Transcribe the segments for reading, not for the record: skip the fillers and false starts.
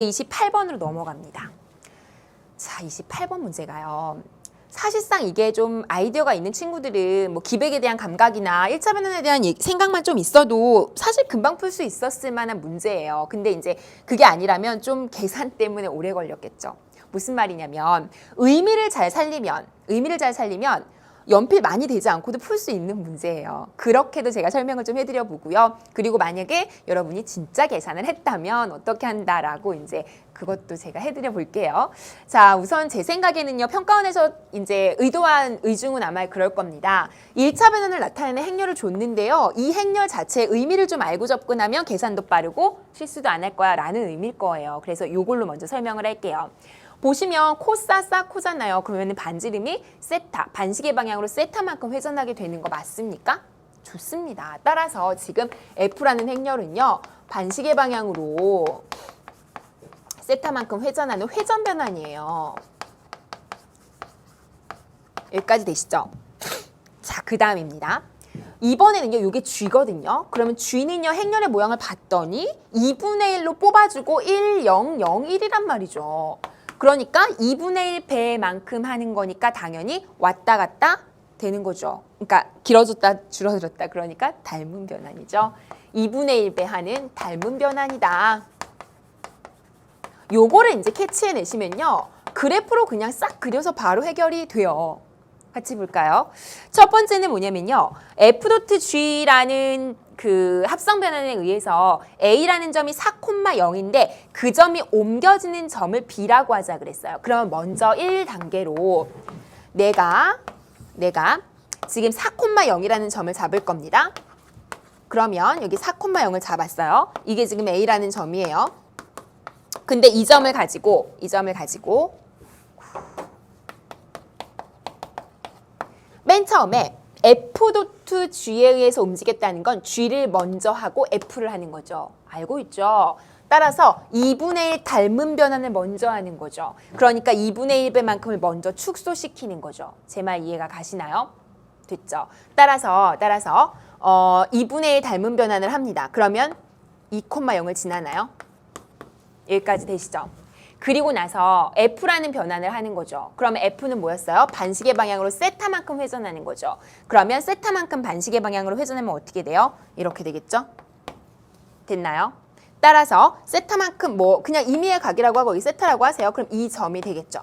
28번으로 넘어갑니다. 자, 28번 문제가요. 사실상 이게 좀 아이디어가 있는 친구들은 뭐 기백에 대한 감각이나 1차 변환에 대한 생각만 좀 있어도 사실 금방 풀 수 있었을 만한 문제예요. 근데 이제 그게 아니라면 좀 계산 때문에 오래 걸렸겠죠. 무슨 말이냐면 의미를 잘 살리면 연필 많이 되지 않고도 풀 수 있는 문제예요. 그렇게도 제가 설명을 좀 해드려 보고요. 그리고 만약에 여러분이 진짜 계산을 했다면 어떻게 한다라고 이제 그것도 제가 해드려 볼게요. 자, 우선 제 생각에는요, 평가원에서 이제 의도한 의중은 아마 그럴 겁니다. 1차 변환을 나타내는 행렬을 줬는데요. 이 행렬 자체의 의미를 좀 알고 접근하면 계산도 빠르고 실수도 안 할 거야 라는 의미일 거예요. 그래서 이걸로 먼저 설명을 할게요. 보시면 코싸싸 코잖아요. 그러면 반지름이 세타, 반시계 방향으로 세타만큼 회전하게 되는 거 맞습니까? 좋습니다. 따라서 지금 F라는 행렬은요, 반시계 방향으로 세타만큼 회전하는 회전 변환이에요. 여기까지 되시죠? 자, 그 다음입니다. 이번에는요, 이게 G거든요. 그러면 G는요, 행렬의 모양을 봤더니 2분의 1로 뽑아주고 1, 0, 0, 1이란 말이죠. 그러니까 2분의 1 배만큼 하는 거니까 당연히 왔다 갔다 되는 거죠. 그러니까 길어졌다 줄어들었다 그러니까 닮은 변환이죠. 2분의 1 배 하는 닮은 변환이다. 요거를 이제 캐치해내시면요. 그래프로 그냥 싹 그려서 바로 해결이 돼요. 같이 볼까요? 첫 번째는 뭐냐면요. F.G라는 그 합성 변환에 의해서 A라는 점이 4,0인데 그 점이 옮겨지는 점을 B라고 하자 그랬어요. 그러면 먼저 1단계로 내가 지금 4,0이라는 점을 잡을 겁니다. 그러면 여기 4,0을 잡았어요. 이게 지금 A라는 점이에요. 근데 이 점을 가지고 맨 처음에 F.G에 의해서 움직였다는 건 G를 먼저 하고 F를 하는 거죠. 알고 있죠? 따라서 2분의 1 닮은 변환을 먼저 하는 거죠. 그러니까 2분의 1배만큼을 먼저 축소시키는 거죠. 제 말 이해가 가시나요? 됐죠? 따라서 2분의 1 닮은 변환을 합니다. 그러면 2,0을 지나나요? 여기까지 되시죠? 그리고 나서 F라는 변환을 하는 거죠. 그러면 F는 뭐였어요? 반시계 방향으로 세타만큼 회전하는 거죠. 그러면 세타만큼 반시계 방향으로 회전하면 어떻게 돼요? 이렇게 되겠죠? 됐나요? 따라서 세타만큼 뭐 그냥 임의의 각이라고 하고 이 세타라고 하세요. 그럼 이 점이 되겠죠?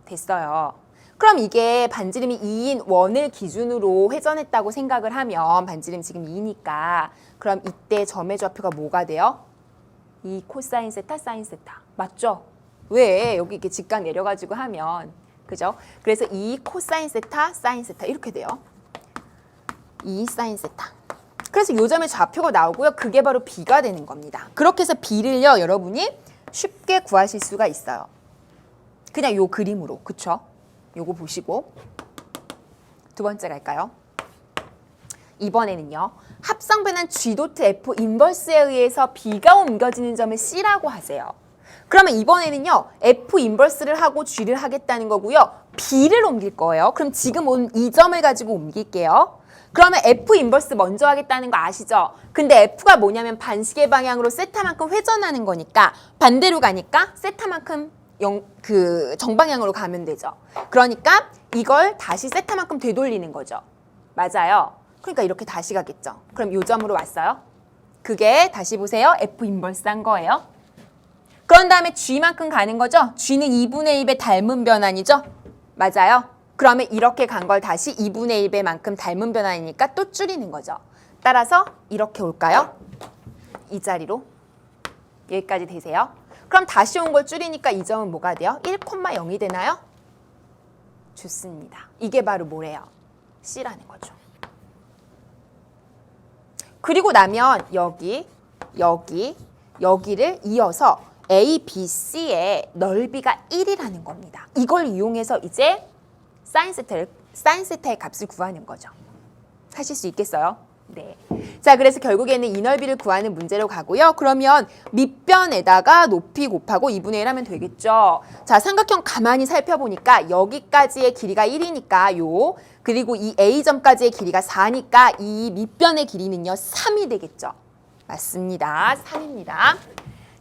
됐어요. 그럼 이게 반지름이 2인 원을 기준으로 회전했다고 생각을 하면 반지름 지금 2니까 그럼 이때 점의 좌표가 뭐가 돼요? 2 코사인 세타 사인 세타 맞죠? 왜 여기 이렇게 직각 내려가지고 하면 그죠? 그래서 2 코사인 세타 사인 세타 이렇게 돼요. 2 사인 세타. 그래서 요 점의 좌표가 나오고요. 그게 바로 B가 되는 겁니다. 그렇게 해서 B를요 여러분이 쉽게 구하실 수가 있어요. 그냥 요 그림으로 그쵸? 요거 보시고 두 번째 갈까요? 이번에는요. 합성 변환 G.F 인버스에 의해서 B가 옮겨지는 점을 C라고 하세요. 그러면 이번에는요. F 인버스를 하고 G를 하겠다는 거고요. B를 옮길 거예요. 그럼 지금 온 이 점을 가지고 옮길게요. 그러면 F 인버스 먼저 하겠다는 거 아시죠? 근데 F가 뭐냐면 반시계 방향으로 세타만큼 회전하는 거니까 반대로 가니까 세타만큼 정방향으로 가면 되죠. 그러니까 이걸 다시 세타만큼 되돌리는 거죠. 맞아요. 그러니까 이렇게 다시 가겠죠. 그럼 요 점으로 왔어요. 그게 다시 보세요. F 인버스 한 거예요. 그런 다음에 G만큼 가는 거죠. G는 2분의 1배 닮은 변환이죠. 맞아요. 그러면 이렇게 간 걸 다시 2분의 1배만큼 닮은 변환이니까 또 줄이는 거죠. 따라서 이렇게 올까요? 이 자리로. 여기까지 되세요. 그럼 다시 온 걸 줄이니까 이 점은 뭐가 돼요? 1,0이 되나요? 좋습니다. 이게 바로 뭐래요? C라는 거죠. 그리고 나면 여기를 이어서 A, B, C의 넓이가 1이라는 겁니다. 이걸 이용해서 이제 사인 세타의 값을 구하는 거죠. 하실 수 있겠어요? 네. 자, 그래서 결국에는 이 넓이를 구하는 문제로 가고요. 그러면 밑변에다가 높이 곱하고 2분의 1 하면 되겠죠. 자, 삼각형 가만히 살펴보니까 여기까지의 길이가 1이니까 그리고 이 A점까지의 길이가 4니까 이 밑변의 길이는요. 3이 되겠죠. 맞습니다. 3입니다.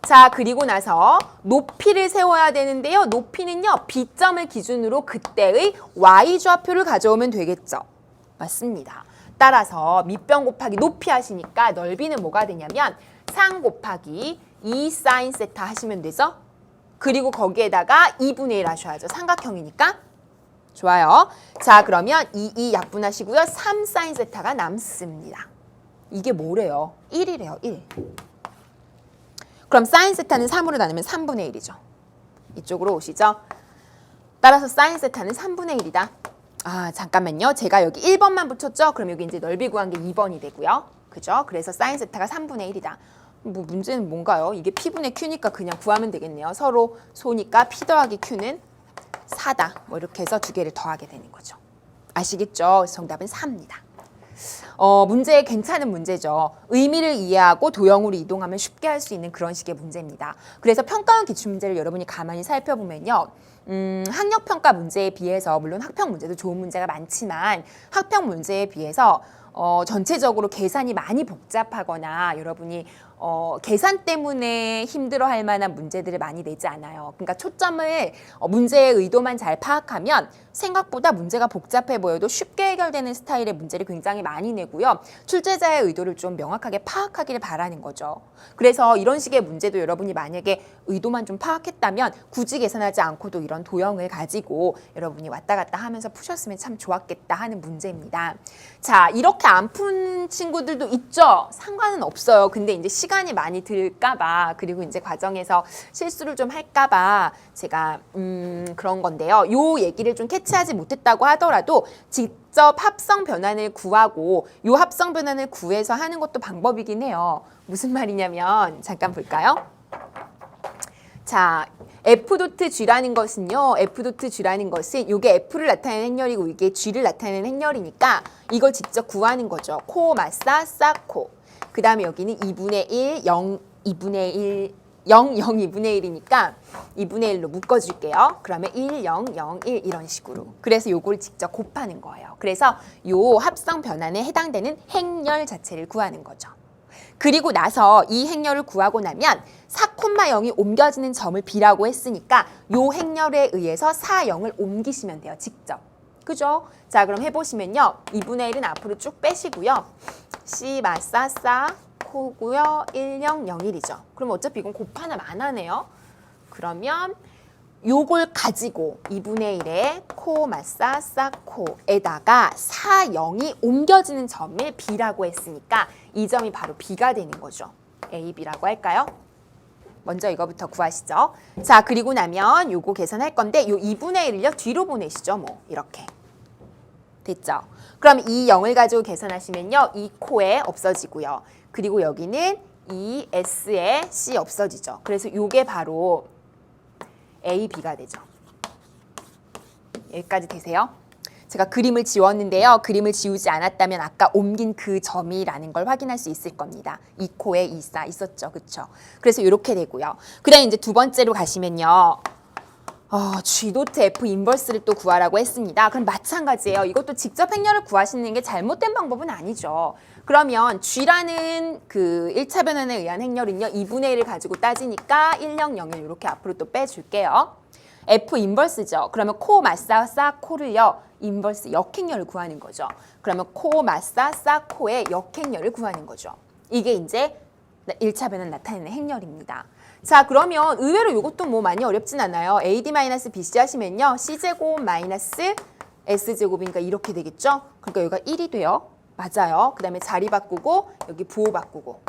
자, 그리고 나서 높이를 세워야 되는데요. 높이는요, B점을 기준으로 그때의 Y좌표를 가져오면 되겠죠. 맞습니다. 따라서 밑변 곱하기 높이 하시니까 넓이는 뭐가 되냐면 상 곱하기 2 사인 세타 하시면 되죠. 그리고 거기에다가 2분의 1 하셔야죠. 삼각형이니까. 좋아요. 자, 그러면 2 약분하시고요. 3 사인 세타가 남습니다. 이게 뭐래요? 1이래요. 1. 그럼 사인 세타는 3으로 나누면 3분의 1이죠. 이쪽으로 오시죠. 따라서 사인 세타는 3분의 1이다. 아, 잠깐만요. 제가 여기 1번만 붙였죠? 그럼 여기 이제 넓이 구한 게 2번이 되고요. 그죠? 그래서 사인 세타가 3분의 1이다. 뭐 문제는 뭔가요? 이게 P분의 Q니까 그냥 구하면 되겠네요. 서로 소니까 P 더하기 Q는 4다. 뭐 이렇게 해서 두 개를 더하게 되는 거죠. 아시겠죠? 정답은 4입니다. 문제 괜찮은 문제죠. 의미를 이해하고 도형으로 이동하면 쉽게 할 수 있는 그런 식의 문제입니다. 그래서 평가원 기출문제를 여러분이 가만히 살펴보면요. 학력평가 문제에 비해서 물론 학평 문제도 좋은 문제가 많지만 학평 문제에 비해서 전체적으로 계산이 많이 복잡하거나 여러분이 계산 때문에 힘들어할 만한 문제들을 많이 내지 않아요. 그러니까 초점을 문제의 의도만 잘 파악하면 생각보다 문제가 복잡해 보여도 쉽게 해결되는 스타일의 문제를 굉장히 많이 내고요. 출제자의 의도를 좀 명확하게 파악하기를 바라는 거죠. 그래서 이런 식의 문제도 여러분이 만약에 의도만 좀 파악했다면 굳이 계산하지 않고도 이런 도형을 가지고 여러분이 왔다 갔다 하면서 푸셨으면 참 좋았겠다 하는 문제입니다. 자, 이렇게 안 푼 친구들도 있죠? 상관은 없어요. 근데 이제 시간이 많이 들까봐 그리고 이제 과정에서 실수를 좀 할까봐 제가 그런 건데요. 요 얘기를 좀 캐치하지 못했다고 하더라도 직접 합성 변환을 구하고 요 합성 변환을 구해서 하는 것도 방법이긴 해요. 무슨 말이냐면 잠깐 볼까요? 자, F.G라는 것은요. F.G라는 것은 이게 F를 나타내는 행렬이고 이게 G를 나타내는 행렬이니까 이걸 직접 구하는 거죠. 코, 마사, 싸코. 그 다음에 여기는 2분의 1, 0, 2분의 1, 0, 0, 2분의 1이니까 2분의 1로 묶어줄게요. 그러면 1, 0, 0, 1 이런 식으로. 그래서 요걸 직접 곱하는 거예요. 그래서 요 합성 변환에 해당되는 행렬 자체를 구하는 거죠. 그리고 나서 이 행렬을 구하고 나면 4,0이 옮겨지는 점을 B라고 했으니까 요 행렬에 의해서 4, 0을 옮기시면 돼요. 직접. 그죠? 자, 그럼 해보시면요. 2분의 1은 앞으로 쭉 빼시고요. C, 마사, 싸, 코고요. 1, 0, 0, 1이죠. 그럼 어차피 이건 곱하나 마나네요. 그러면 요걸 가지고 2분의 1에 코, 마사, 싸, 코에다가 4, 0이 옮겨지는 점을 B라고 했으니까 이 점이 바로 B가 되는 거죠. A, B라고 할까요? 먼저 이거부터 구하시죠. 자, 그리고 나면 요거 계산할 건데 요 2분의 1을요 뒤로 보내시죠. 뭐 이렇게. 됐죠? 그럼 이 0을 가지고 계산하시면요. 이 코에 없어지고요. 그리고 여기는 이 S에 C 없어지죠. 그래서 요게 바로 A, B가 되죠. 여기까지 되세요? 제가 그림을 지웠는데요. 그림을 지우지 않았다면 아까 옮긴 그 점이라는 걸 확인할 수 있을 겁니다. 2코에 2사 있었죠. 그렇죠? 그래서 이렇게 되고요. 그 다음에 이제 두 번째로 가시면요. G.F 인버스를 또 구하라고 했습니다. 그럼 마찬가지예요. 이것도 직접 행렬을 구하시는 게 잘못된 방법은 아니죠. 그러면 G라는 그 1차 변환에 의한 행렬은요. 2분의 1을 가지고 따지니까 1, 0, 0, 1 이렇게 앞으로 또 빼줄게요. F 인버스죠. 그러면 코, 마사, 싸, 코를요. 인버스 역행렬을 구하는 거죠. 그러면 코, 마사, 싸, 코의 역행렬을 구하는 거죠. 이게 이제 1차 변환 나타내는 행렬입니다. 자, 그러면 의외로 이것도 뭐 많이 어렵진 않아요. AD-BC 하시면요. C제곱 마이너스 S제곱이니까 이렇게 되겠죠? 그러니까 여기가 1이 돼요. 맞아요. 그 다음에 자리 바꾸고 여기 부호 바꾸고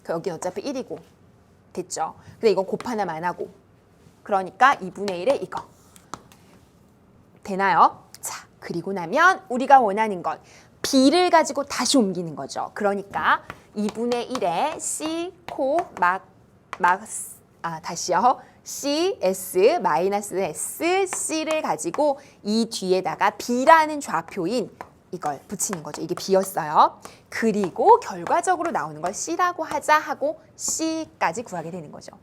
여기는 어차피 1이고 됐죠? 근데 이건 곱하나만 안 하고 그러니까 2분의 1에 이거 되나요? 자, 그리고 나면 우리가 원하는 건 B를 가지고 다시 옮기는 거죠. 그러니까 2분의 1에 C, 코, 다시요. C, S, 마이너스 S, C를 가지고 이 뒤에다가 B라는 좌표인 이걸 붙이는 거죠. 이게 B였어요. 그리고 결과적으로 나오는 걸 C라고 하자 하고 C까지 구하게 되는 거죠.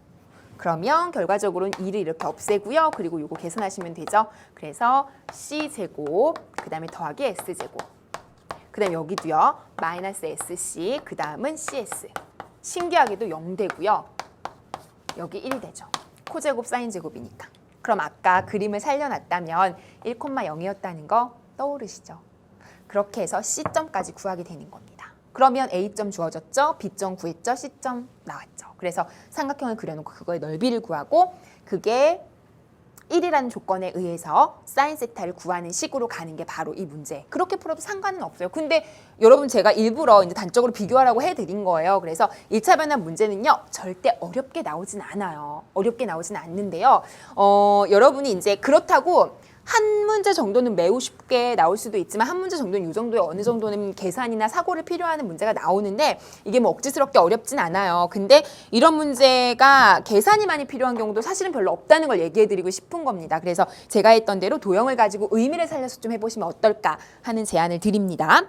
그러면 결과적으로는 2를 이렇게 없애고요. 그리고 이거 계산하시면 되죠. 그래서 C제곱, 그 다음에 더하기 S제곱. 그 다음에 여기도요. 마이너스 SC, 그 다음은 CS. 신기하게도 0 되고요. 여기 1이 되죠. 코제곱 사인제곱이니까. 그럼 아까 그림을 살려놨다면 1,0이었다는 거 떠오르시죠? 그렇게 해서 C점까지 구하게 되는 겁니다. 그러면 A점 주어졌죠? B점 구했죠? C점 나왔죠. 그래서 삼각형을 그려놓고 그거의 넓이를 구하고 그게 1이라는 조건에 의해서 사인 세타를 구하는 식으로 가는 게 바로 이 문제. 그렇게 풀어도 상관은 없어요. 근데 여러분 제가 일부러 이제 단적으로 비교하라고 해드린 거예요. 그래서 1차 변환 문제는요. 절대 어렵게 나오진 않아요. 어렵게 나오진 않는데요. 여러분이 이제 그렇다고 한 문제 정도는 매우 쉽게 나올 수도 있지만 한 문제 정도는 이 정도의 어느 정도는 계산이나 사고를 필요하는 문제가 나오는데 이게 뭐 억지스럽게 어렵진 않아요. 근데 이런 문제가 계산이 많이 필요한 경우도 사실은 별로 없다는 걸 얘기해드리고 싶은 겁니다. 그래서 제가 했던 대로 도형을 가지고 의미를 살려서 좀 해보시면 어떨까 하는 제안을 드립니다.